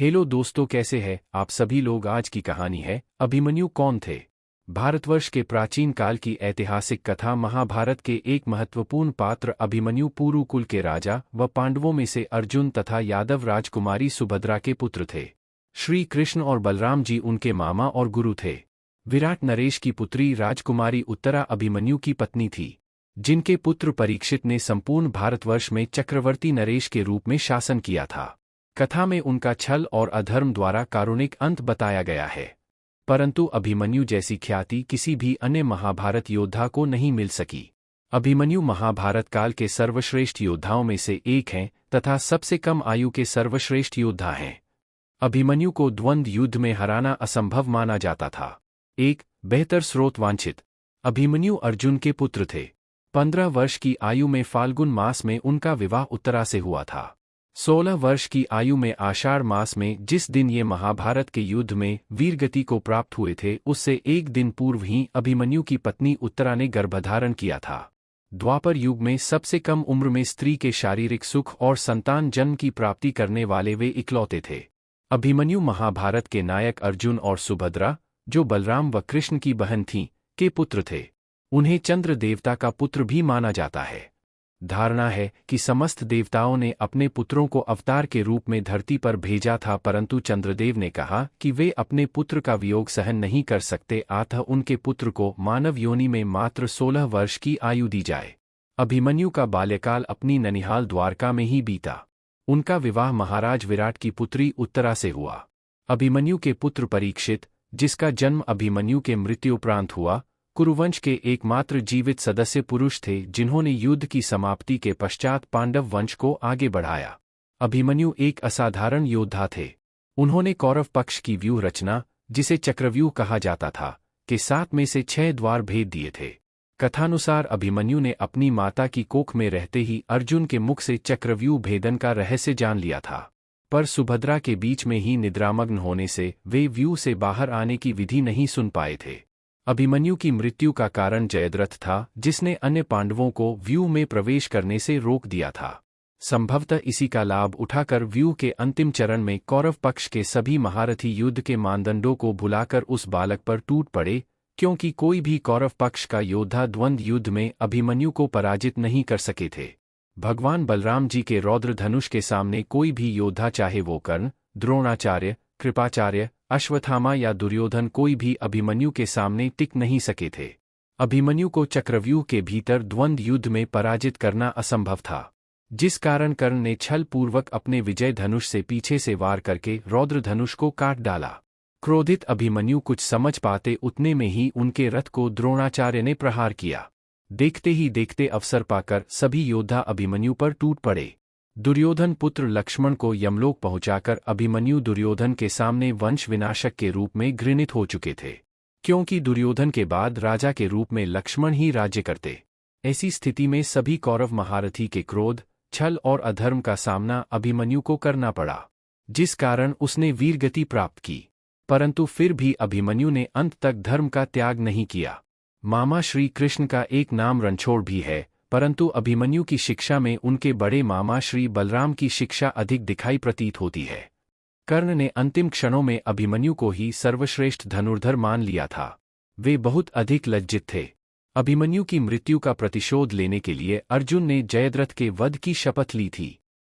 Hello दोस्तों, कैसे हैं आप सभी लोग। आज की कहानी है अभिमन्यु कौन थे। भारतवर्ष के प्राचीन काल की ऐतिहासिक कथा महाभारत के एक महत्वपूर्ण पात्र अभिमन्यु पुरुकुल के राजा व पांडवों में से अर्जुन तथा यादव राजकुमारी सुभद्रा के पुत्र थे। श्री कृष्ण और बलराम जी उनके मामा और गुरु थे। विराट नरेश की पुत्री राजकुमारी उत्तरा अभिमन्यु की पत्नी थी, जिनके पुत्र परीक्षित ने संपूर्ण भारतवर्ष में चक्रवर्ती नरेश के रूप में शासन किया था। कथा में उनका छल और अधर्म द्वारा कारुणिक अंत बताया गया है, परंतु अभिमन्यु जैसी ख्याति किसी भी अन्य महाभारत योद्धा को नहीं मिल सकी। अभिमन्यु महाभारत काल के सर्वश्रेष्ठ योद्धाओं में से एक हैं तथा सबसे कम आयु के सर्वश्रेष्ठ योद्धा हैं। अभिमन्यु को द्वंद्व युद्ध में हराना असंभव माना जाता था। एक बेहतर स्रोत वांछित। अभिमन्यु अर्जुन के पुत्र थे। 15 वर्ष की आयु में फाल्गुन मास में उनका विवाह उत्तरा से हुआ था। 16 वर्ष की आयु में आषाढ़ मास में जिस दिन ये महाभारत के युद्ध में वीरगति को प्राप्त हुए थे, उससे एक दिन पूर्व ही अभिमन्यु की पत्नी उत्तरा ने गर्भधारण किया था। द्वापर युग में सबसे कम उम्र में स्त्री के शारीरिक सुख और संतान जन्म की प्राप्ति करने वाले वे इकलौते थे। अभिमन्यु महाभारत के नायक अर्जुन और सुभद्रा, जो बलराम व कृष्ण की बहन थीं, के पुत्र थे। उन्हें चंद्र देवता का पुत्र भी माना जाता है। धारणा है कि समस्त देवताओं ने अपने पुत्रों को अवतार के रूप में धरती पर भेजा था, परंतु चंद्रदेव ने कहा कि वे अपने पुत्र का वियोग सहन नहीं कर सकते, अतः उनके पुत्र को मानव योनि में मात्र 16 वर्ष की आयु दी जाए। अभिमन्यु का बाल्यकाल अपनी ननिहाल द्वारका में ही बीता। उनका विवाह महाराज विराट की पुत्री उत्तरा से हुआ। अभिमन्यु के पुत्र परीक्षित, जिसका जन्म अभिमन्यु के मृत्युपरांत हुआ, कुरुवंश के एकमात्र जीवित सदस्य पुरुष थे, जिन्होंने युद्ध की समाप्ति के पश्चात पांडव वंश को आगे बढ़ाया। अभिमन्यु एक असाधारण योद्धा थे। उन्होंने कौरव पक्ष की व्यूह रचना, जिसे चक्रव्यूह कहा जाता था, के 7 में से 6 द्वार भेद दिए थे। कथानुसार अभिमन्यु ने अपनी माता की कोख में रहते ही अर्जुन के मुख से चक्रव्यूह भेदन का रहस्य जान लिया था, पर सुभद्रा के बीच में ही निद्रामग्न होने से वे व्यूह से बाहर आने की विधि नहीं सुन पाए थे। अभिमन्यु की मृत्यु का कारण जयद्रथ था, जिसने अन्य पांडवों को व्यूह में प्रवेश करने से रोक दिया था। संभवतः इसी का लाभ उठाकर व्यूह के अंतिम चरण में कौरव पक्ष के सभी महारथी युद्ध के मानदंडों को भुलाकर उस बालक पर टूट पड़े, क्योंकि कोई भी कौरव पक्ष का योद्धा द्वंद्व युद्ध में अभिमन्यु को पराजित नहीं कर सके थे। भगवान बलराम जी के रौद्र धनुष के सामने कोई भी योद्धा, चाहे वो कर्ण, द्रोणाचार्य, कृपाचार्य, अश्वत्थामा या दुर्योधन, कोई भी अभिमन्यु के सामने टिक नहीं सके थे। अभिमन्यु को चक्रव्यूह के भीतर द्वंद्व युद्ध में पराजित करना असंभव था, जिस कारण कर्ण ने छल पूर्वक अपने विजय धनुष से पीछे से वार करके रौद्र धनुष को काट डाला। क्रोधित अभिमन्यु कुछ समझ पाते उतने में ही उनके रथ को द्रोणाचार्य ने प्रहार किया। देखते ही देखते अवसर पाकर सभी योद्धा अभिमन्यु पर टूट पड़े। दुर्योधन पुत्र लक्ष्मण को यमलोक पहुंचाकर अभिमन्यु दुर्योधन के सामने वंश विनाशक के रूप में घृणित हो चुके थे, क्योंकि दुर्योधन के बाद राजा के रूप में लक्ष्मण ही राज्य करते। ऐसी स्थिति में सभी कौरव महारथी के क्रोध, छल और अधर्म का सामना अभिमन्यु को करना पड़ा, जिस कारण उसने वीरगति प्राप्त की। परंतु फिर भी अभिमन्यु ने अंत तक धर्म का त्याग नहीं किया। मामा श्री कृष्ण का एक नाम रणछोड़ भी है, परंतु अभिमन्यु की शिक्षा में उनके बड़े मामा श्री बलराम की शिक्षा अधिक दिखाई प्रतीत होती है। कर्ण ने अंतिम क्षणों में अभिमन्यु को ही सर्वश्रेष्ठ धनुर्धर मान लिया था। वे बहुत अधिक लज्जित थे। अभिमन्यु की मृत्यु का प्रतिशोध लेने के लिए अर्जुन ने जयद्रथ के वध की शपथ ली थी।